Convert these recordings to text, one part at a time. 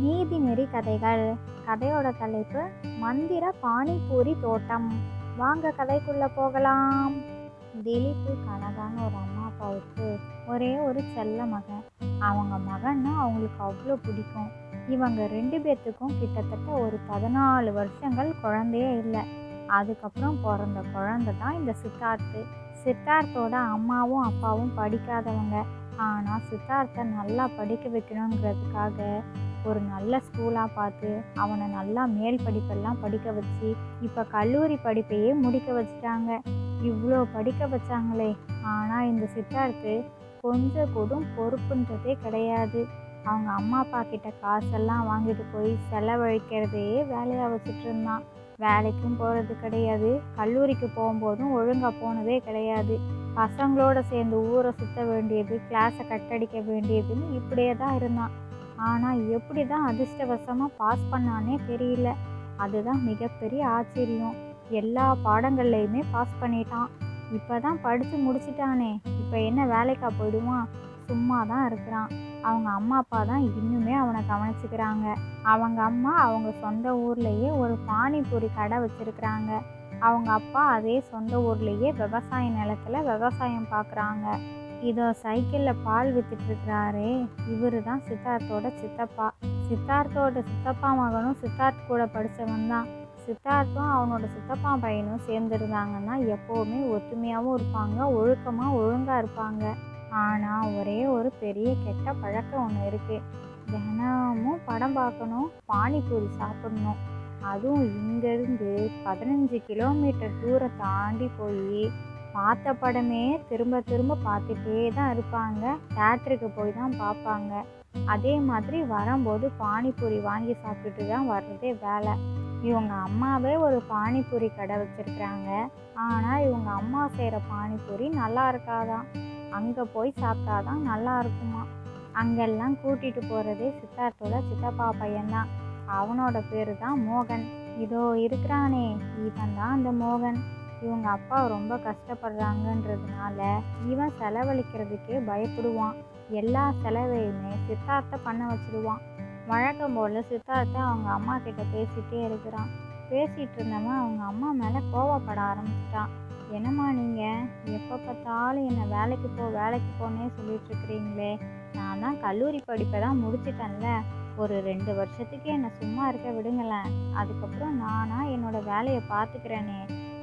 நீதிநெறி கதைகள். கதையோட தலைப்பு மந்திர பானிபூரி தோட்டம். வாங்க கதைக்குள்ள போகலாம். திலீப்பு கனகான்னு ஒரு அம்மா அப்பாவுக்கு ஒரே ஒரு செல்ல மகன். அவங்க மகன்னா அவங்களுக்கு அவ்வளோ பிடிக்கும். இவங்க 2 பேர்த்துக்கும் கிட்டத்தட்ட ஒரு 14 வருஷங்கள் குழந்தையே இல்லை. அதுக்கப்புறம் பிறந்த குழந்தை தான் இந்த சித்தார்த்து. சித்தார்த்தோட அம்மாவும் அப்பாவும் படிக்காதவங்க. ஆனால் சித்தார்த்தை நல்லா படிக்க வைக்கணுங்கிறதுக்காக ஒரு நல்ல ஸ்கூலாக பார்த்து அவனை நல்லா மேல் படிப்பெல்லாம் படிக்க வச்சு இப்போ கல்லூரி படிப்பையே முடிக்க வச்சுட்டாங்க. இவ்வளோ படிக்க வச்சாங்களே, ஆனால் இந்த சித்தார்த்து கொஞ்சம் கூட பொறுப்புன்றதே கிடையாது. அவங்க அம்மா அப்பா கிட்ட காசெல்லாம் வாங்கிட்டு போய் செலவழிக்கிறதையே வேலையாக வச்சுட்டு இருந்தான். வேலைக்கும் போகிறது கிடையாது, கல்லூரிக்கு போகும்போதும் ஒழுங்காக போனதே கிடையாது. பசங்களோட சேர்ந்து ஊரை சுற்ற வேண்டியது, கிளாஸை கட்டடிக்க வேண்டியதுன்னு இப்படியே தான் இருந்தான். ஆனால் எப்படி தான் அதிர்ஷ்டவசமாக பாஸ் பண்ணானே தெரியல. அதுதான் மிகப்பெரிய ஆச்சரியம். எல்லா பாடங்கள்லையுமே பாஸ் பண்ணிட்டான். இப்போ தான் படித்து முடிச்சிட்டானே, இப்போ என்ன வேலைக்கா போயிடுவான்? சும்மா தான் இருக்கிறான். அவங்க அம்மா அப்பா தான் இன்னுமே அவனை கவனிச்சுக்கிறாங்க. அவங்க அம்மா அவங்க சொந்த ஊர்லேயே ஒரு பானிபூரி கடை வச்சுருக்கிறாங்க. அவங்க அப்பா அதே சொந்த ஊர்லேயே விவசாய நிலத்தில் விவசாயம் பார்க்குறாங்க. இதோ சைக்கிளில் பால் விற்றுட்ருக்கிறாரே, இவர் தான் சித்தார்த்தோட சித்தப்பா. சித்தார்த்தோட சித்தப்பா மகனும் சித்தார்த் கூட படித்தவன் தான். சித்தார்த்தும் அவனோட சித்தப்பா பையனும் சேர்ந்துருந்தாங்கன்னா எப்போவுமே ஒத்துமையாகவும் இருப்பாங்க, ஒழுங்காக இருப்பாங்க. ஆனால் ஒரே ஒரு பெரிய கெட்ட பழக்கம் ஒன்று இருக்குது. தினமும் படம் பார்க்கணும், பானிபூரி சாப்பிடணும். அதுவும் இங்கேருந்து 15 கிலோமீட்டர் தூரம் தாண்டி போய் பார்த்த படமே திரும்ப திரும்ப பார்த்துட்டே தான் இருப்பாங்க. தியேட்டருக்கு போய் தான் பார்ப்பாங்க. அதே மாதிரி வரும்போது பானிபூரி வாங்கி சாப்பிட்டுட்டு தான் வர்றதே வேலை. இவங்க அம்மாவே ஒரு பானிபூரி கடை வச்சுருக்குறாங்க. ஆனால் இவங்க அம்மா செய்கிற பானிபூரி நல்லா இருக்காதான். அங்கே போய் சாப்பிட்டாதான் நல்லா இருக்குமா. அங்கெல்லாம் கூட்டிகிட்டு போகிறதே சித்தார்த்தோட சித்தப்பா பையன்தான். அவனோட பேர் தான் மோகன். இதோ இருக்கிறானே, இவன் தான் அந்த மோகன். இவங்க அப்பா ரொம்ப கஷ்டப்படுறாங்கன்றதுனால இவன் செலவழிக்கிறதுக்கே பயப்படுவான். எல்லா செலவையுமே சித்தார்த்தை பண்ண வச்சிடுவான். வழக்கம் போல் சித்தார்த்தை அவங்க அம்மா கிட்ட பேசிகிட்டே இருக்கிறான். பேசிகிட்டு இருந்தவன் அவங்க அம்மா மேலே கோவப்பட ஆரம்பிச்சிட்டான். என்னம்மா நீங்கள் எப்போ பார்த்தாலும் என்னை வேலைக்கு போனே சொல்லிட்டு இருக்கிறீங்களே, நான் தான் கல்லூரி படிப்பை தான் முடிச்சிட்டேன்ல, ஒரு 2 வருஷத்துக்கு என்னை சும்மா இருக்க விடுங்களேன், அதுக்கப்புறம் நானாக என்னோடய வேலையை பார்த்துக்கிறேனே,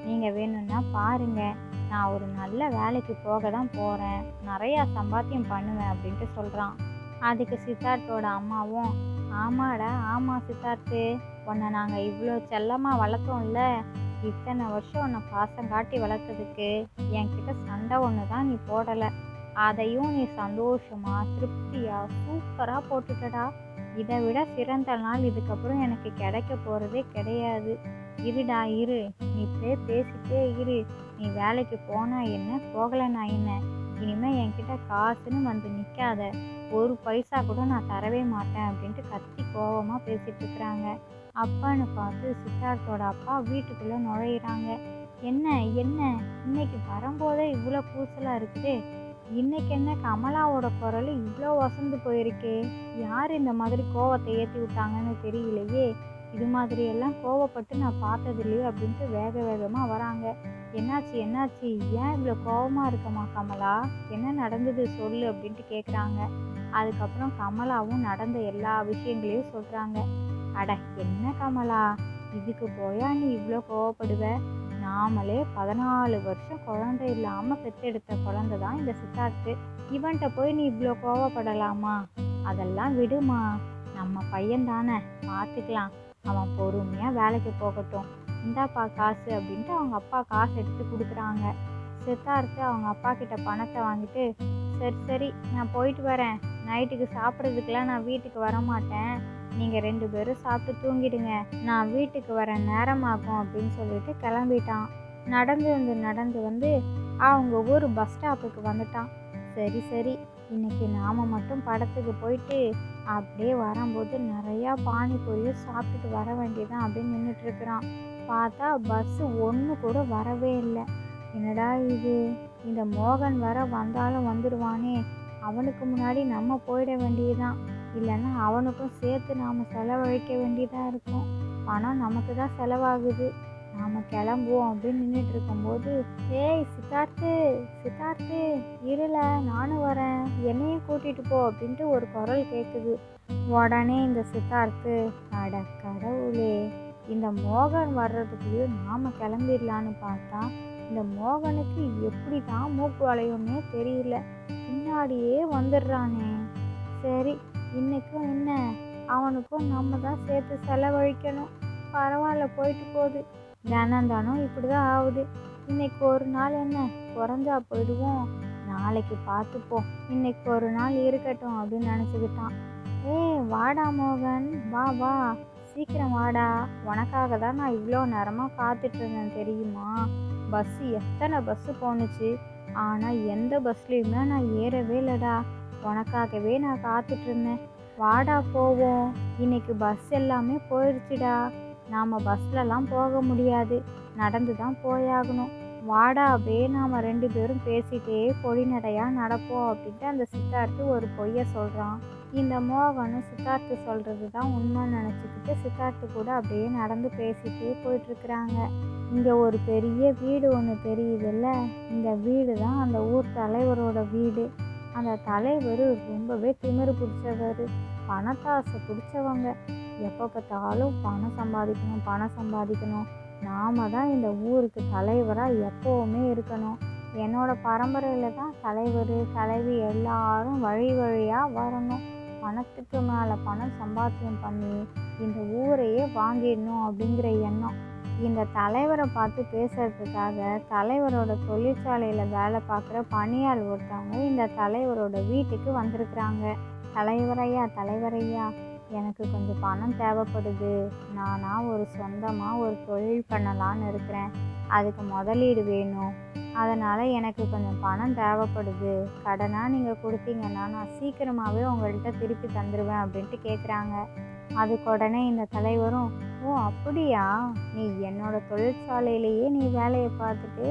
நீங்கள் வேணும்னா பாருங்கள், நான் ஒரு நல்ல வேலைக்கு போக தான் போகிறேன், நிறையா சம்பாத்தியம் பண்ணுவேன் அப்படின்ட்டு சொல்கிறான். அதுக்கு சித்தார்த்தோட அம்மாவும், ஆமாடா ஆமாம் சித்தார்த்து, உன்னை நாங்கள் இவ்வளோ செல்லமாக வளர்த்தோம்ல, இத்தனை வருஷம் உன்னை பாசம் காட்டி வளர்த்ததுக்கு என்கிட்ட சண்டை ஒன்று தான் நீ போடலை, அதையும் நீ சந்தோஷமாக திருப்தியாக சூப்பராக போட்டுட்டடா. இதை விட சிறந்த நாள் இதுக்கப்புறம் எனக்கு கிடைக்க போகிறதே கிடையாது. இருடா இரு, நீ இப்படியே பேசிட்டே இரு, நீ வேலைக்கு போனா என்ன போகலைன்னா என்ன, இனிமேல் என்கிட்ட காசுன்னு வந்து நிற்காத, ஒரு பைசா கூட நான் தரவே மாட்டேன் அப்படின்ட்டு கத்தி கோபமாக பேசிகிட்டு இருக்கிறாங்க. அப்பான்னு பார்த்து சித்தார்த்தோட அப்பா வீட்டுக்குள்ளே நுழையிறாங்க. என்ன என்ன இன்னைக்கு வரும்போதே இவ்வளோ கூச்சலாக இருக்குதே, இன்னைக்கு என்ன கமலாவோட குரல் இவ்வளோ வசந்து போயிருக்கே, யார் இந்த மாதிரி கோவத்தை ஏற்றி விட்டாங்கன்னு தெரியலையே, இது மாதிரியெல்லாம் கோவப்பட்டு நான் பார்த்ததில்லையே அப்படின்ட்டு வேகமாக வராங்க. என்னாச்சு ஏன் இவ்வளோ கோவமாக இருக்கமா கமலா, என்ன நடந்தது சொல்லு அப்படின்ட்டு கேட்குறாங்க. அதுக்கப்புறம் கமலாவும் நடந்த எல்லா விஷயங்களையும் சொல்கிறாங்க. அட என்ன கமலா, இதுக்கு போயா நீ இவ்வளோ கோவப்படுவ, நாமளே 14 வருஷம் குழந்தை இல்லாமல் பெற்றெடுத்த குழந்தை தான் இந்த சித்தார்த்து, இவன்கிட்ட போய் நீ இவ்வளோ கோவப்படலாமா, அதெல்லாம் விடுமா, நம்ம பையன் தானே பார்த்துக்கலாம், அவன் பொறுமையாக வேலைக்கு போகட்டும், இந்தாப்பா காசு அப்படின்ட்டு அவங்க அப்பா காசு எடுத்து கொடுக்குறாங்க. சித்தார்த்து அவங்க அப்பா கிட்ட பணத்தை வாங்கிட்டு, சரி நான் போயிட்டு வரேன், நைட்டுக்கு சாப்பிட்றதுக்கெலாம் நான் வீட்டுக்கு வரமாட்டேன், நீங்கள் 2 பேரும் சாப்பிட்டு தூங்கிடுங்க, நான் வீட்டுக்கு வர நேரமாகும் அப்படின்னு சொல்லிட்டு கிளம்பிட்டான். நடந்து வந்து அவங்க ஊர் பஸ் ஸ்டாப்புக்கு வந்துட்டான். சரி இன்னைக்கு நாம் மட்டும் படத்துக்கு போயிட்டு அப்படியே வரும்போது நிறையா பானிபூரியும் சாப்பிட்டுட்டு வர வேண்டியதான் அப்படின்னு நின்றுட்டுருக்குறான். பார்த்தா பஸ்ஸு ஒன்று கூட வரவே இல்லை. என்னடா இது, இந்த மோகன் வந்தாலும் வந்துடுவானே, அவனுக்கு முன்னாடி நம்ம போயிட வேண்டியதுதான், இல்லைன்னா அவனுக்கும் சேர்த்து நாம் செலவழிக்க வேண்டியதாக இருக்கும். பணம் நமக்கு தான் செலவாகுது. நாம் கிளம்புவோம் அப்படின்னு நின்றுட்டு இருக்கும்போது, ஏய் சித்தார்த்து, சித்தார்த்து, இருல நானும் வரேன், என்னையும் கூட்டிகிட்டு போ அப்படின்ட்டு ஒரு குரல் கேட்குது. உடனே இந்த சித்தார்த்து, அட கடவுளே, இந்த மோகன் வர்றதுக்குள்ளேயும் நாம் கிளம்பிடலான்னு பார்த்தா இந்த மோகனுக்கு எப்படி தான் மூக்கு வளையும்னே தெரியல, பின்னாடியே வந்துடுறானே. சரி, இன்னைக்கும் என்ன, அவனுக்கும் நம்ம தான் சேர்த்து செலவழிக்கணும். பரவாயில்ல, போயிட்டு போகுது. தினம் இப்படி தான் ஆகுது. இன்னைக்கு ஒரு நாள் என்ன, குறைஞ்சா போயிடுவோம், நாளைக்கு பார்த்துப்போம், இன்னைக்கு ஒரு நாள் இருக்கட்டும் அப்படின்னு நினச்சிக்கிட்டான். வாடா மோகன், வா வா, சீக்கிரம் வாடா, உனக்காக தான் நான் இவ்வளோ நேரமாக காத்துட்டு இருந்தேன் தெரியுமா. எத்தனை பஸ்ஸு போணுச்சு, ஆனால் எந்த பஸ்லேயுமே நான் ஏறவே இல்லைடா. உனக்காகவே நான் காத்துட்டு இருந்தேன். வாடா போவோம், இன்னைக்கு பஸ் எல்லாமே போயிடுச்சுடா. நாம் பஸ்லலாம் போக முடியாது, நடந்து தான் போயாகணும். வாடா, அப்படியே நாம் 2 பேரும் பேசிகிட்டே பொடிநடையாக நடப்போம் அப்படின்ட்டு அந்த சித்தார்த்து ஒரு பொய்யை சொல்கிறான். இந்த மோகனும் சித்தார்த்து சொல்கிறது தான் உண்மைன்னு நினச்சிக்கிட்டு சித்தார்த்து கூட அப்படியே நடந்து பேசிகிட்டே போயிட்டுருக்குறாங்க. இங்கே ஒரு பெரிய வீடு ஒன்று தெரியுதுல்ல, இந்த வீடு தான் அந்த ஊர் தலைவரோட வீடு. அந்த தலைவர் ரொம்பவே திமிரு பிடிச்சவர், பணத்தாசை பிடிச்சவங்க. எப்போ பார்த்தாலும் பணம் சம்பாதிக்கணும், பணம் சம்பாதிக்கணும், நாம தான் இந்த ஊருக்கு தலைவராக எப்போவுமே இருக்கணும், என்னோட பரம்பரையில் தான் தலைவர் தலைவி எல்லாரும் வழி வழியாக வரணும், பணத்துக்கு மேலே பணம் சம்பாத்தியம் பண்ணி இந்த ஊரையே வாங்கிடணும் அப்படிங்கிற எண்ணம். இந்த தலைவரை பார்த்து பேசுறதுக்காக தலைவரோட தொழிற்சாலையில் வேலை பார்க்குற பணியாள் ஒருத்தவங்க இந்த தலைவரோட வீட்டுக்கு வந்திருக்கிறாங்க. தலைவரையா, எனக்கு கொஞ்சம் பணம் தேவைப்படுது, நானாக ஒரு சொந்தமாக ஒரு தொழில் பண்ணலான்னு இருக்கிறேன், அதுக்கு முதலீடு வேணும், அதனால் எனக்கு கொஞ்சம் பணம் தேவைப்படுது, கடனாக நீங்கள் கொடுத்தீங்கன்னா நான் சீக்கிரமாகவே உங்கள்கிட்ட திருப்பி தந்துடுவேன் அப்படின்ட்டு கேட்குறாங்க. அதுக்கு உடனே இந்த தலைவரும், ஓ அப்படியா, நீ என்னோட தொழிற்சாலையிலேயே நீ வேலையை பார்த்துட்டு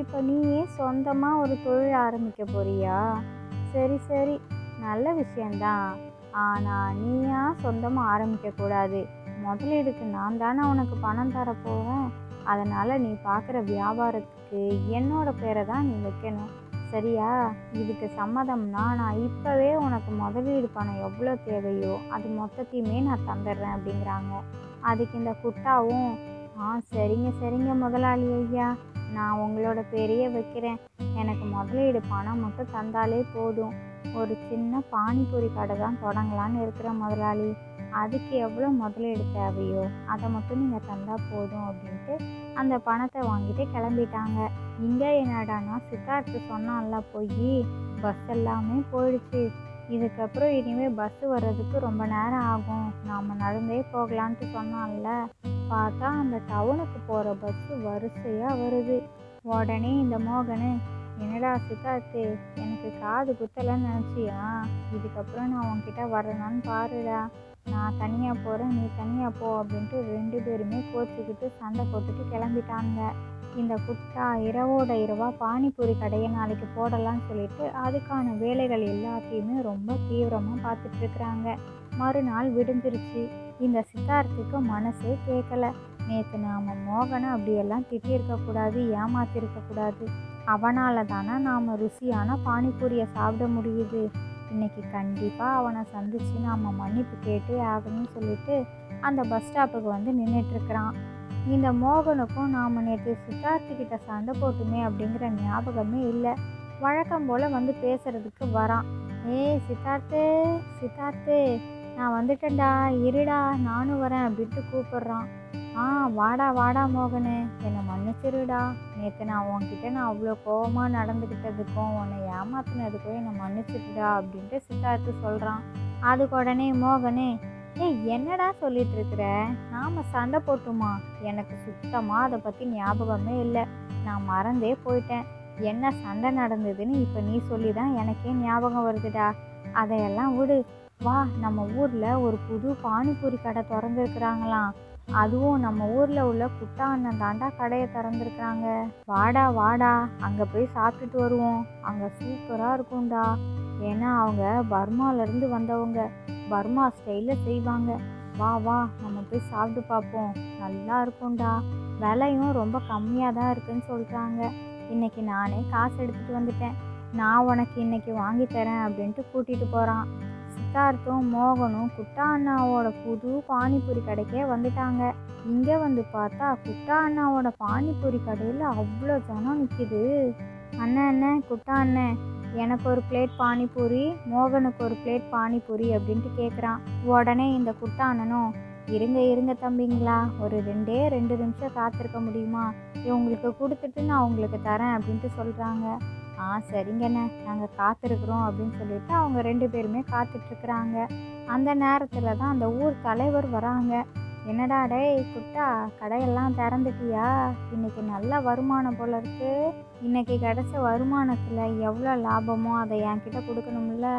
இப்போ நீயே சொந்தமாக ஒரு தொழில் ஆரம்பிக்க போறியா, சரி சரி, நல்ல விஷயந்தான், ஆனால் நீயா சொந்தமாக ஆரம்பிக்கக்கூடாது, முதலீடுக்கு நான் தானே உனக்கு பணம் தரப்போவேன், அதனால் நீ பார்க்குற வியாபாரத்துக்கு என்னோட பேரை தான் நீ வைக்கணும், சரியா, இதுக்கு சம்மதம்னா நான் இப்போவே உனக்கு முதலீடு பணம் எவ்வளோ தேவையோ அது மொத்தத்தையுமே நான் தந்துடுறேன் அப்படிங்கிறாங்க. அதுக்கு இந்த குட்டாவும், சரிங்க முதலாளி ஐயா, நான் உங்களோட பேரையே வைக்கிறேன், எனக்கு முதலீடு பணம் மட்டும் தந்தாலே போதும், ஒரு சின்ன பானிபூரி கடை தான் தொடங்கலான்னு இருக்கிற முதலாளி, அதுக்கு எவ்வளோ முதலீடு தேவையோ அதை மட்டும் நீங்கள் தந்தால் போதும் அப்படின்ட்டு அந்த பணத்தை வாங்கிட்டு கிளம்பிட்டாங்க. இங்கே என்னடானா சித்தார்த்து சொன்னான்ல போய், பஸ் எல்லாமே போயிடுச்சு, இதுக்கப்புறம் இனிமேல் பஸ்ஸு வர்றதுக்கு ரொம்ப நேரம் ஆகும், நாம் நடந்தே போகலான்ட்டு சொன்னான்ல, பார்த்தா அந்த டவுனுக்கு போகிற பஸ்ஸு வரிசையாக வருது. உடனே இந்த மோகனு, என்னடா சித்தார்த்து, எனக்கு காது குத்தலைன்னு நினச்சியா, இதுக்கப்புறம் நான் உன்கிட்ட வரேனான்னு பாருடா, நான் தனியாக போகிறேன், நீ தனியாக போ அப்படின்ட்டு 2 பேருமே கோச்சிக்கிட்டு சண்டை போட்டுட்டு கிளம்பிட்டாங்க. இந்த குட்டா இரவோட இரவாக பானிபூரி கடையை நாளைக்கு போடலான்னு சொல்லிட்டு அதுக்கான வேலைகள் எல்லாத்தையுமே ரொம்ப தீவிரமாக பார்த்துட்ருக்குறாங்க. மறுநாள் விடிஞ்சிருச்சு. இந்த சித்தார்த்துக்கு மனசே கேட்கல, நேற்று நாம் மோகனை அப்படியெல்லாம் திட்டியிருக்கக்கூடாது, ஏமாத்திருக்கக்கூடாது, அவனால் தானே நாம் ருசியான பானிபூரியை சாப்பிட முடியுது, இன்னைக்கு கண்டிப்பாக அவனை சந்தித்து நாம் மன்னிப்பு கேட்டே ஆகணும்னு சொல்லிட்டு அந்த பஸ் ஸ்டாப்புக்கு வந்து நின்றுட்டுருக்கிறான். இந்த மோகனுக்கும் நாம் நேற்று சித்தார்த்துக்கிட்ட சண்டை போட்டுமே அப்படிங்கிற ஞாபகமே இல்லை. வழக்கம் போல் வந்து பேசுகிறதுக்கு வரான். சித்தார்த்து, சித்தார்த்து, நான் வந்துட்டேன்டா, இருடா நானும் வரேன் அப்படின்ட்டு கூப்பிட்றான். வாடா வாடா மோகனு, என்னை மன்னிச்சிருடா, நேற்று நான் உன்கிட்ட அவ்வளோ கோபமாக நடந்துக்கிட்டதுக்கும் உன்னை ஏமாத்தினதுக்கும் என்னை மன்னிச்சிருடா அப்படின்ட்டு சித்தார்த்து சொல்கிறான். அதுக்கு உடனே மோகனு, என்னடா சொல்லிட்டு இருக்கிற, நாம் சண்டை போட்டுமா, எனக்கு சுத்தமாக அதை பற்றி ஞாபகமே இல்லை, நான் மறந்தே போயிட்டேன், என்ன சண்டை நடந்ததுன்னு இப்போ நீ சொல்லி தான் எனக்கே ஞாபகம் வருதுடா, அதையெல்லாம் விடு, வா நம்ம ஊரில் ஒரு புது பானிபூரி கடை திறந்துருக்குறாங்களாம், அதுவும் நம்ம ஊரில் உள்ள குட்டா அண்ணன் தாண்டா கடையை திறந்துருக்குறாங்க, வாடா வாடா அங்கே போய் சாப்பிட்டுட்டு வருவோம், அங்கே சூப்பராக இருக்கும்டா, ஏன்னா அவங்க பர்மாலேருந்து வந்தவங்க, பர்மா ஸ்டைலில் செய்வாங்க. வா வா நம்ம போய் சாப்பிட்டு பார்ப்போம், நல்லா இருக்கும்டா, விலையும் ரொம்ப கம்மியாக தான் இருக்குன்னு சொல்கிறாங்க. இன்னைக்கு நானே காசு எடுத்துகிட்டு வந்துட்டேன், நான் உனக்கு இன்னைக்கு வாங்கி தரேன் அப்படின்ட்டு கூட்டிகிட்டு போகிறான். சித்தார்த்தும் மோகனும் குட்டா அண்ணாவோட புது பானிபூரி கடைக்கே வந்துட்டாங்க. இங்கே வந்து பார்த்தா குட்டா அண்ணாவோட பானிபூரி கடையில் அவ்வளோ ஜனம் நிற்கிது. அண்ணன் அண்ணன் குட்டா அண்ணன், எனக்கு ஒரு பிளேட் பானிபூரி, மோகனுக்கு ஒரு பிளேட் பானிபூரி அப்படின்ட்டு கேட்குறான். உடனே இந்த குட்டா அண்ணனும், இருங்க இருங்க தம்பிங்களா, ஒரு 2 நிமிஷம் காத்திருக்க முடியுமா, இவங்களுக்கு கொடுத்துட்டு நான் உங்களுக்கு தரேன் அப்படின்ட்டு சொல்கிறாங்க. சரிங்கண்ணே, நாங்கள் காத்திருக்கிறோம் அப்படின்னு சொல்லிட்டு அவங்க 2 பேருமே காத்துட்ருக்குறாங்க. அந்த நேரத்தில் தான் அந்த ஊர் தலைவர் வராங்க. என்னடா டேய் குட்டா, கடையெல்லாம் திறந்துட்டியா, இன்னைக்கு நல்ல வருமானம் போல இருக்கு, இன்னைக்கு கிடைச்ச வருமானத்தில் எவ்வளோ லாபமோ அதை என்கிட்ட கொடுக்கணும்ல,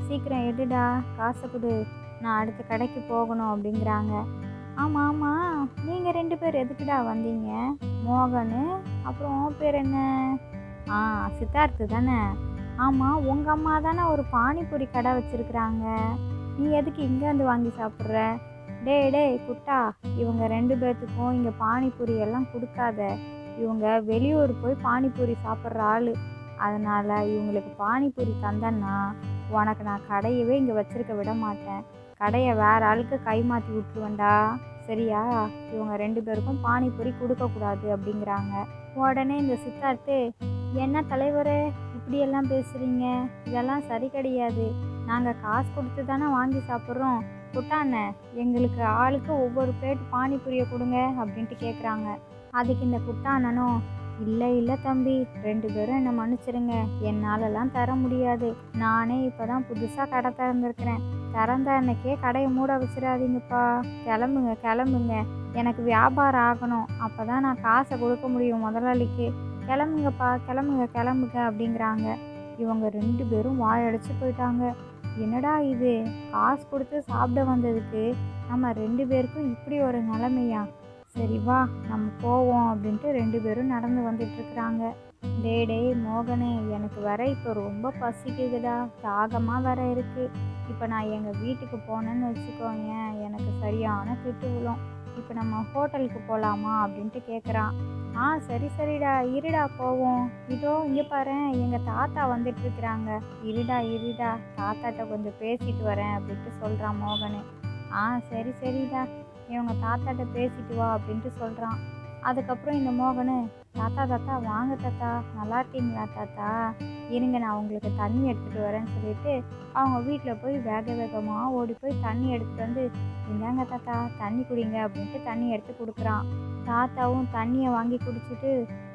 சீக்கிரம் எடுடா, காசை கொடு, நான் அடுத்த கடைக்கு போகணும் அப்படிங்கிறாங்க. ஆமாம் ஆமாம், நீங்கள் 2 பேர் எதுக்குடா வந்தீங்க, மோகனு அப்புறம் பேர் என்ன, சித்தார்த்து தானே, ஆமாம் உங்கள் அம்மா தானே ஒரு பானிபூரி கடை வச்சுருக்குறாங்க, நீ எதுக்கு இங்கே வந்து வாங்கி சாப்பிட்ற, டேய் குட்டா, இவங்க 2 பேர்த்துக்கும் இங்கே பானிபூரி எல்லாம் கொடுக்காத, இவங்க வெளியூர் போய் பானிபூரி சாப்பிட்ற ஆள், அதனால் இவங்களுக்கு பானிபூரி தந்தேன்னா உனக்கு நான் கடையவே இங்கே வச்சுருக்க விட மாட்டேன், கடையை வேற ஆளுக்கு கை மாற்றி விட்டுருவேண்டா, சரியா, இவங்க 2 பேருக்கும் பானிபூரி கொடுக்கக்கூடாது அப்படிங்கிறாங்க. உடனே இந்த சித்தார்த்து, என்ன தலைவரே இப்படியெல்லாம் பேசுகிறீங்க, இதெல்லாம் சரி கிடையாது, நாங்கள் காசு கொடுத்து தானே வாங்கி சாப்பிட்றோம், குட்டாண்ணே எங்களுக்கு ஆளுக்கு ஒவ்வொரு பிளேட் பானிபூரியை கொடுங்க அப்படின்ட்டு கேட்குறாங்க. அதுக்கு இந்த குட்டாண்ணனும், இல்லை தம்பி, 2 பேரும் என்னை மன்னிச்சிருங்க, என்னாலலாம் தர முடியாது, நானே இப்போ தான் புதுசாக கடை திறந்துருக்கிறேன், திறந்த அன்னைக்கே கடையை மூட வச்சிடாதீங்கப்பா, கிளம்புங்க, எனக்கு வியாபாரம் ஆகணும், அப்போ தான் நான் காசை கொடுக்க முடியும் முதலாளிக்கு, கிளம்புங்கப்பா கிளம்புங்க அப்படிங்கிறாங்க. இவங்க 2 பேரும் வாயடைச்சு போயிட்டாங்க. என்னடா இது, காசு கொடுத்து சாப்பிட வந்ததுக்கு நம்ம 2 பேருக்கும் இப்படி ஒரு நிலைமையா, சரி வா நம்ம போவோம் அப்படின்ட்டு 2 பேரும் நடந்து வந்துட்டுருக்குறாங்க. டேய் மோகனே, எனக்கு வர இப்போ ரொம்ப பசிக்குதுடா, தாகமாக வர இருக்குது, இப்போ நான் எங்கள் வீட்டுக்கு போனேன்னு வச்சுக்கோங்க, எனக்கு சரியான திட்டு விழும், இப்போ நம்ம ஹோட்டலுக்கு போகலாமா அப்படின்ட்டு கேட்குறான். சரிடா, இருடா போவோம், இதோ இங்கே பாரு எங்கள் தாத்தா வந்துட்டுருக்குறாங்க, இருடா தாத்தாட்ட கொஞ்சம் பேசிட்டு வரேன் அப்படின்ட்டு சொல்கிறான் மோகனு. சரிடா, இவங்க தாத்தாட்ட பேசிட்டு வா அப்படின்ட்டு சொல்கிறான். அதுக்கப்புறம் இந்த மோகனு, தாத்தா வாங்க தாத்தா, நல்லா இருக்கீங்களா தாத்தா, இருங்க நான் உங்களுக்கு தண்ணி எடுத்துகிட்டு வரேன்னு சொல்லிட்டு அவங்க வீட்டில் போய் வேகமாக ஓடி போய் தண்ணி எடுத்துகிட்டு வந்து, இந்தாங்க தாத்தா தண்ணி குடிங்க அப்படின்ட்டு தண்ணி எடுத்து கொடுக்குறான். தாத்தாவும் தண்ணியை வாங்கி குடிச்சிட்டு,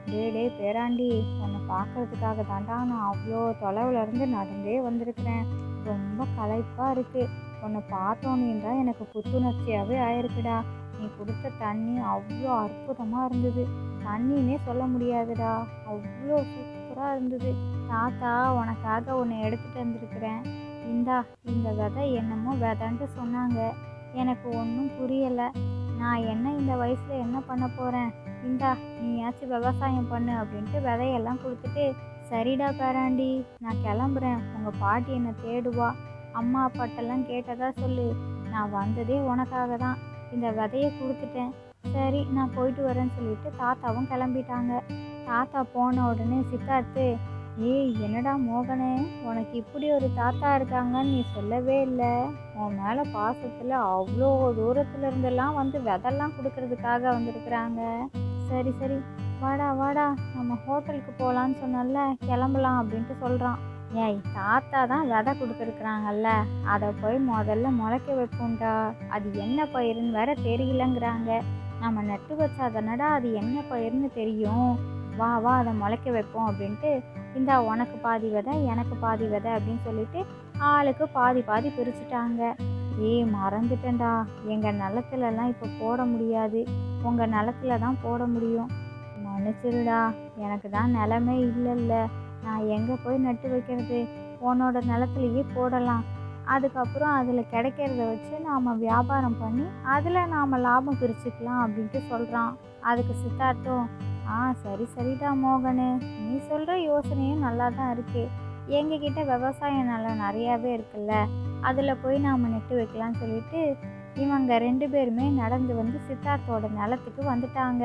டே பேராண்டி, உன்னை பார்க்கறதுக்காக தாண்டா நான் அவ்வளோ தொலைவுலேருந்து நடந்தே வந்திருக்கிறேன், ரொம்ப களைப்பாக இருக்குது, உன்னை பார்த்தோன்னேன்றா எனக்கு புத்துணர்ச்சியாகவே ஆயிருக்குடா, நீ கொடுத்த தண்ணி அவ்வளோ அற்புதமாக இருந்தது, தண்ணின்னே சொல்ல முடியாதுடா, அவ்வளோ சூப்பராக இருந்தது, தாத்தா உனக்காக ஒன்று எடுத்துகிட்டு வந்திருக்கிறேன், இந்த விதை என்னமோ விதைன்ட்டு சொன்னாங்க, எனக்கு ஒன்றும் புரியலை, நான் இந்த வயசில் என்ன பண்ண போகிறேன், நீயாச்சும் விவசாயம் பண்ணு அப்படின்ட்டு விதையெல்லாம் கொடுத்துட்டு, சரிடா பேராண்டி நான் கிளம்புறேன், உங்கள் பாட்டி என்னை தேடுவா, அம்மா அப்பாட்டெல்லாம் கேட்டதா சொல்லு, நான் வந்ததே உனக்காக தான், இந்த விதையை கொடுத்துட்டேன், சரி நான் போயிட்டு வரேன்னு சொல்லிட்டு தாத்தாவும் கிளம்பிட்டாங்க. தாத்தா போன உடனே சித்தார்த்து, என்னடா மோகனே, உனக்கு இப்படி ஒரு தாத்தா இருக்காங்கன்னு நீ சொல்லவே இல்லை, உன் மேலே பாசத்தில் அவ்வளோ தூரத்துல இருந்தெல்லாம் வந்து விதெல்லாம் கொடுக்கறதுக்காக வந்திருக்கிறாங்க, சரி வாடா நம்ம ஹோட்டலுக்கு போகலான்னு சொன்னல, கிளம்பலாம் அப்படின்ட்டு சொல்கிறான். தாத்தா தான் விதை கொடுத்துருக்குறாங்கல்ல, அதை போய் முதல்ல முளைக்க வைப்போம்டா, அது என்ன பயிருன்னு வேற தெரியலங்கிறாங்க, நம்ம நட்டு வச்சாதானடா அது என்ன பயிருன்னு தெரியும், வா அதை முளைக்க வைப்போம் அப்படின்ட்டு, உனக்கு பாதி விதை எனக்கு பாதி விதை அப்படின்னு சொல்லிட்டு ஆளுக்கு பாதி பிரிச்சுட்டாங்க. மறந்துட்டேன்டா, எங்கள் நிலத்துலலாம் இப்போ போட முடியாது, உங்கள் நிலத்துல தான் போட முடியும், மன்னிச்சிருடா, எனக்கு தான் நிலமே இல்லைல்ல, நான் எங்கே போய் நட்டு வைக்கிறது, உன்னோட நிலத்துலையே போடலாம், அதுக்கப்புறம் அதில் கிடைக்கிறத வச்சு நாம் வியாபாரம் பண்ணி அதில் நாம் லாபம் பிரிச்சுக்கலாம் அப்படின்ட்டு சொல்கிறான். அதுக்கு சித்தார்த்தும், சரிடா மோகனு, நீ சொல்கிற யோசனையும் நல்லா தான் இருக்குது, எங்ககிட்ட விவசாய நிலம் நிறையாவே இருக்குல்ல, அதில் போய் நாம் நெட்டு வைக்கலாம்னு சொல்லிட்டு இவங்க 2 பேருமே நடந்து வந்து சித்தார்த்தோட நிலத்துக்கு வந்துட்டாங்க.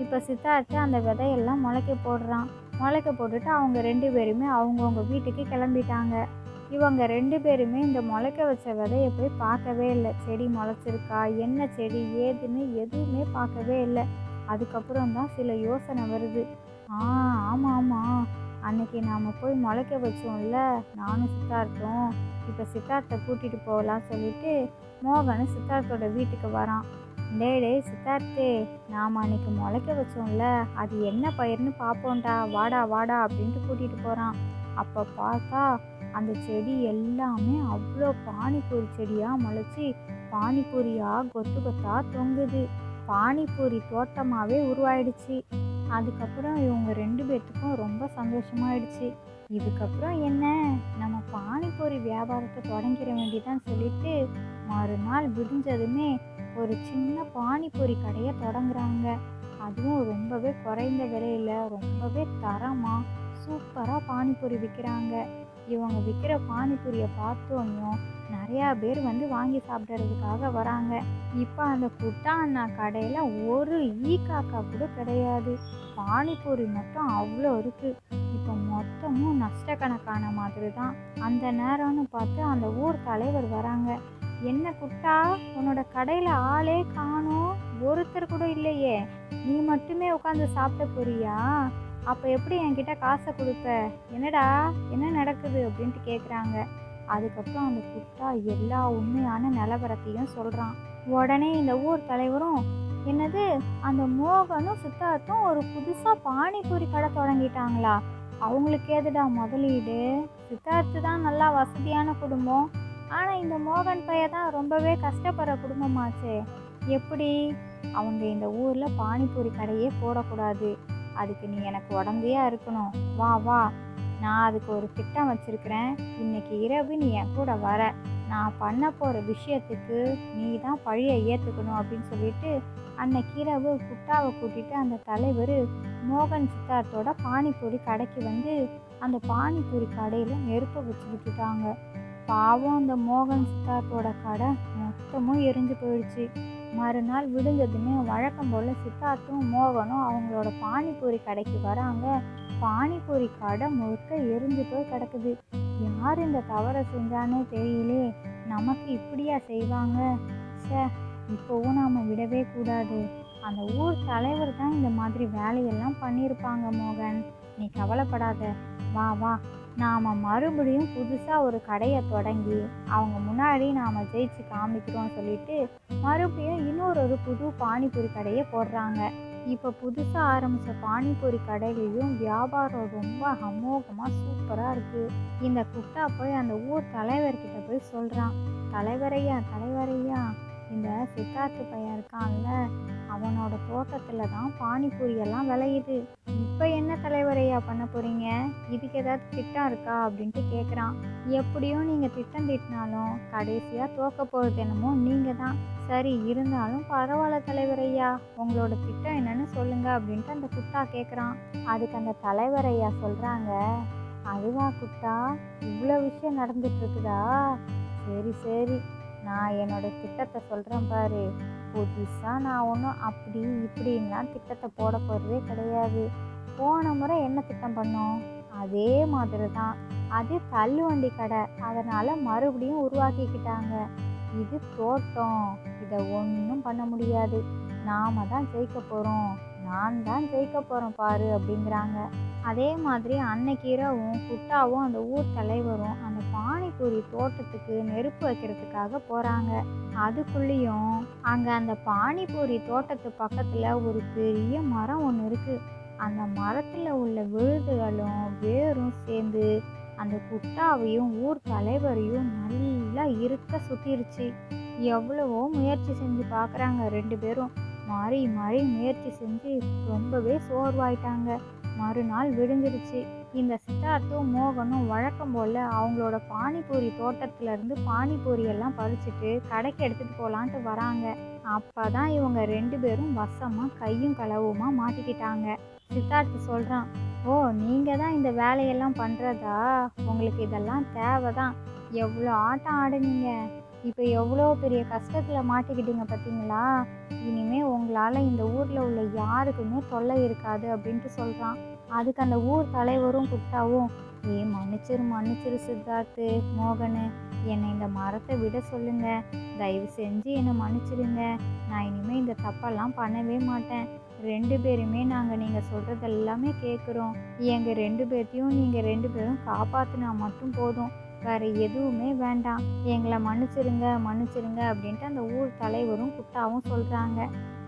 இப்போ சித்தார்த்து அந்த விதையெல்லாம் முளைக்க போடுறான். முளைக்க போட்டுட்டு அவங்க 2 பேருமே அவங்கவுங்க வீட்டுக்கு கிளம்பிட்டாங்க. இவங்க 2 பேருமே இந்த முளைக்க வச்ச விதைய போய் பார்க்கவே இல்லை. செடி முளைச்சிருக்கா, என்ன செடி ஏதுன்னு எதுவுமே பார்க்கவே இல்லை. அதுக்கப்புறம் தான் சில யோசனை வருது. ஆமாம் ஆமாம், அன்னைக்கு நாம் போய் முளைக்க வச்சோம்ல நானும் சித்தார்த்தும். இப்போ சித்தார்த்தை கூட்டிகிட்டு போகலான்னு சொல்லிட்டு மோகன் சித்தார்த்தோட வீட்டுக்கு வரான். டேய் சித்தார்த்தே, நாம் அன்னைக்கு முளைக்க வச்சோம்ல அது என்ன பயிர்னு பார்ப்போம்டா, வாடா வாடா அப்படின்ட்டு கூட்டிகிட்டு போகிறான். அப்போ பார்த்தா அந்த செடி எல்லாமே அவ்வளோ பானிபூரி செடியாக முளைச்சி பானிபூரியாக கொத்து கொத்தாக தொங்குது. பானிபூரி தோட்டமாகவே உருவாயிடுச்சு. அதுக்கப்புறம் இவங்க 2 பேர்த்துக்கும் ரொம்ப சந்தோஷமாயிடுச்சு. இதுக்கப்புறம் என்ன, நம்ம பானிபூரி வியாபாரத்தை தொடங்கிட வேண்டியதான்னு சொல்லிட்டு மறுநாள் விடிஞ்சதுமே ஒரு சின்ன பானிபூரி கடையை தொடங்குறாங்க. அதுவும் ரொம்பவே குறைந்த விலையில் ரொம்பவே தரமாக சூப்பராக பானிபூரி விற்கிறாங்க. இவங்க விற்கிற பானிபூரியை பார்த்தோன்னையும் நிறையா பேர் வந்து வாங்கி சாப்பிட்றதுக்காக வராங்க. இப்போ அந்த குட்டா அண்ணா கடையில் ஒரு காக்கா கூட கிடையாது. பானிபூரி மட்டும் அவ்வளோ இருக்குது. இப்போ மொத்தமும் நஷ்டக்கணக்கான மாதிரி தான். அந்த நேரம்னு பார்த்து அந்த ஊர் தலைவர் வராங்க. என்ன குட்டா, உன்னோட கடையில் ஆளே காணோம், ஒருத்தர் கூட இல்லையே, நீ மட்டுமே உட்காந்து சாப்பிட போறியா? அப்போ எப்படி என்கிட்ட காசை கொடுப்ப? என்னடா என்ன நடக்குது அப்படின்ட்டு கேட்குறாங்க. அதுக்கப்புறம் அந்த குட்டா எல்லா உண்மையான நிலவரத்தையும் சொல்கிறான். உடனே இந்த ஊர் தலைவரும், என்னது அந்த மோகனும் சித்தார்த்தும் ஒரு புதுசாக பானிபூரி கடை தொடங்கிட்டாங்களா? அவங்களுக்கு ஏதுடா முதலீடு? சித்தார்த்து தான் நல்லா வசதியான குடும்பம், ஆனால் இந்த மோகன் பையன் தான் ரொம்பவே கஷ்டப்படுற குடும்பமாச்சே. எப்படி? அவங்க இந்த ஊரில் பானிபூரி கடையே போடக்கூடாது. அதுக்கு நீ எனக்கு உடந்தையாக இருக்கணும். வா வா, நான் அதுக்கு ஒரு திட்டம் வச்சுருக்கிறேன். இன்னைக்கு இரவு நீ என் கூட வர. நான் பண்ண போகிற விஷயத்துக்கு நீ தான் பழியை ஏற்றுக்கணும் அப்படின்னு சொல்லிட்டு அன்னைக்கு இரவு குட்டாவை கூட்டிகிட்டு அந்த தலைவர் மோகன் சித்தார்த்தோட பானிபூரி கடைக்கு வந்து அந்த பானிபூரி கடையில் நெருப்பை வச்சு விட்டுட்டாங்க. பாவம் அந்த மோகன் சித்தார்த்தோட கடை மொத்தமும் எரிஞ்சு போயிடுச்சு. மறுநாள் விடுஞ்சதுமே வழக்கம் போல் சித்தார்த்தும் மோகனும் அவங்களோட பானிபூரி கடைக்கு வராங்க. பானிபூரி கடை முழுக்க எரிஞ்சு போய் கிடக்குது. யார் இந்த தவறை செஞ்சானே தெரியலே, நமக்கு இப்படியா செய்வாங்க? இப்போவும் நாம் விடவே கூடாது. அந்த ஊர் தலைவர் தான் இந்த மாதிரி வேலையெல்லாம் பண்ணியிருப்பாங்க. மோகன், நீ கவலைப்படாத, வா வா, நாம் மறுபடியும் புதுசாக ஒரு கடையை தொடங்கி அவங்க முன்னாடி நாம் ஜெயிச்சு காமிக்கிறோம் சொல்லிட்டு மறுபடியும் இன்னொரு புது பானிபூரி கடையை போடுறாங்க. இப்போ புதுசாக ஆரம்பித்த பானிபூரி கடையிலையும் வியாபாரம் ரொம்ப அமோகமாக சூப்பராக இருக்குது. இந்த குட்டா போய் அந்த ஊர் தலைவர்கிட்ட போய் சொல்கிறான். தலைவரையா, இந்த சித்தார்த்து பையன் இருக்கான்ல, அவனோட தோட்டத்தில் தான் பானிபூரி எல்லாம் விளையுது. இப்போ என்ன தலைவரையா பண்ண போகிறீங்க? இதுக்கு ஏதாவது திட்டம் இருக்கா அப்படின்ட்டு கேட்குறான். எப்படியும் நீங்கள் திட்டம் திட்டினாலும் கடைசியாக தோக்க போகிறது என்னமோ நீங்கள் தான். சரி, இருந்தாலும் பரவாயில்ல தலைவரையா, உங்களோட திட்டம் என்னன்னு சொல்லுங்க அப்படின்ட்டு அந்த குட்டா கேட்குறான். அதுக்கு அந்த தலைவரையா சொல்கிறாங்க, அதுவா குட்டா, இவ்வளோ விஷயம் நடந்துட்டு இருக்குதா? சரி, நான் என்னோட திட்டத்தை சொல்கிறேன் பாரு. புதுசாக நான் ஒன்றும் அப்படி இப்படின்லாம் திட்டத்தை போட போகிறதே கிடையாது. போன முறை என்ன திட்டம் பண்ணோம் அதே மாதிரி தான். அது தள்ளுவண்டி கடை, அதனால் மறுபடியும் உருவாக்கிக்கிட்டாங்க. இது தோட்டம், இதை ஒன்றும் பண்ண முடியாது. நாம தான் ஜெயிக்க போகிறோம், நான் தான் ஜெயிக்க போகிறேன் பாரு அப்படிங்கிறாங்க. அதே மாதிரி அன்னைக்கு இரவும் குட்டாவும் அந்த ஊர் தலைவரும் அந்த பானிபூரி தோட்டத்துக்கு நெருப்பு வைக்கிறதுக்காக போகிறாங்க. அதுக்குள்ளேயும் அங்கே அந்த பானிபூரி தோட்டத்து பக்கத்தில் ஒரு பெரிய மரம் ஒன்று இருக்குது. அந்த மரத்தில் உள்ள விழுதுகளும் வேரும் சேர்ந்து அந்த குட்டாவையும் ஊர் தலைவரையும் நல்லா இருக்க சுத்திருச்சு. எவ்வளவோ முயற்சி செஞ்சு பார்க்குறாங்க 2 பேரும். மாறி முயற்சி செஞ்சு ரொம்பவே சோர்வாயிட்டாங்க. மறுநாள் விடிஞ்சிருச்சு. இந்த சித்தார்த்தும் மோகனும் வழக்கம் போல் அவங்களோட பானிபூரி தோட்டத்துலேருந்து பானிபூரி எல்லாம் பறிச்சுட்டு கடைக்கு எடுத்துகிட்டு போகலான்ட்டு வராங்க. அப்போ தான் இவங்க 2 பேரும் வசமாக கையும் களவுமா மாட்டிக்கிட்டாங்க. சித்தார்த்து சொல்கிறான், ஓ நீங்கள் தான் இந்த வேலையெல்லாம் பண்ணுறதா? உங்களுக்கு இதெல்லாம் தேவை தான். எவ்வளோ ஆட்டம் ஆடுனீங்க. இப்போ எவ்வளோ பெரிய கஷ்டத்தில் மாட்டிக்கிட்டீங்க பார்த்தீங்களா? இனிமே உங்களால் இந்த ஊரில் உள்ள யாருக்குமே தொல்லை இருக்காது அப்படின்ட்டு சொல்கிறான். அதுக்கு அந்த ஊர் தலைவரும் குப்தாவும், மன்னிச்சிரு மன்னிச்சிரு சித்தார்த்து, மோகனு, என்னை இந்த மரத்தை விட சொல்லுங்க. தயவு செஞ்சு என்னை மன்னிச்சிடுங்க. நான் இனிமேல் இந்த தப்பெல்லாம் பண்ணவே மாட்டேன். 2 பேருமே நாங்கள் நீங்கள் சொல்கிறது எல்லாமே கேட்குறோம். எங்கள் 2 பேர்த்தையும் நீங்கள் 2 பேரும் காப்பாற்றினா மட்டும் போதும். வேறு எதுவுமே வேண்டாம். எங்களை மன்னிச்சிருங்க மன்னிச்சிருங்க அப்படின்ட்டு அந்த ஊர் தலைவரும் குப்தாவும் சொல்கிறாங்க.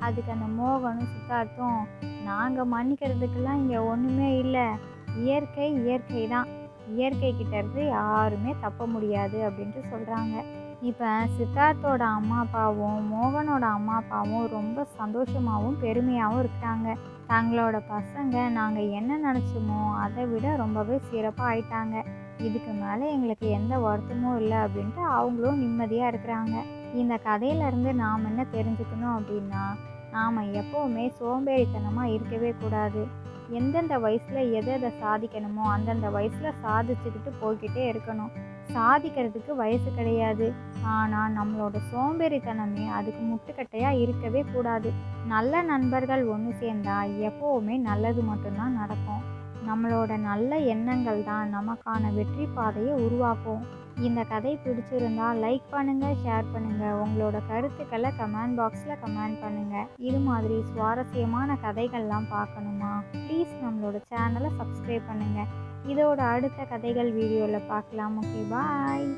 அதுக்கு அந்த மோகனும் சித்தார்த்தும், நாங்கள் மன்னிக்கிறதுக்கெல்லாம் இங்கே ஒன்றுமே இல்லை. இயற்கை இயற்கை தான். இயற்கை கிட்ட இருந்து யாருமே தப்ப முடியாது அப்படின்ட்டு சொல்கிறாங்க. இப்போ சித்தார்த்தோட அம்மா அப்பாவும் மோகனோட அம்மா அப்பாவும் ரொம்ப சந்தோஷமாகவும் பெருமையாகவும் இருக்கிறாங்க. தங்களோட பசங்க நாங்கள் என்ன நினச்சோமோ அதை விட ரொம்பவே சிறப்பாக ஆயிட்டாங்க. இதுக்கு மேலே எங்களுக்கு எந்த வருத்தமும் இல்லை அப்படின்ட்டு அவங்களும் நிம்மதியாக இருக்கிறாங்க. இந்த கதையிலேருந்து நாம் என்ன தெரிஞ்சுக்கணும் அப்படின்னா, நாம் எப்போவுமே சோம்பேறித்தனமாக இருக்கவே கூடாது. எந்தெந்த வயசில் எதை எதை சாதிக்கணுமோ அந்தந்த வயசில் சாதிச்சுக்கிட்டு போய்கிட்டே இருக்கணும். சாதிக்கிறதுக்கு வயசு கிடையாது. ஆனால் நம்மளோட சோம்பேறித்தனமே அதுக்கு முட்டுக்கட்டையாக இருக்கவே கூடாது. நல்ல நண்பர்கள் ஒன்று சேர்ந்தா எப்போவுமே நல்லது மட்டும்தான் நடக்கும். நம்மளோட நல்ல எண்ணங்கள் தான் நமக்கான வெற்றி பாதையை உருவாக்கும். இந்த கதை பிடிச்சிருந்தா லைக் பண்ணுங்கள், ஷேர் பண்ணுங்கள். உங்களோட கருத்துக்களை கமெண்ட் பாக்ஸில் கமெண்ட் பண்ணுங்கள். இது மாதிரி சுவாரஸ்யமான கதைகள்லாம் பார்க்கணுமா? ப்ளீஸ் நம்மளோட சேனலை சப்ஸ்கிரைப் பண்ணுங்கள். இதோட அடுத்த கதைகள் வீடியோவில் பார்க்கலாம். ஓகே, பாய்.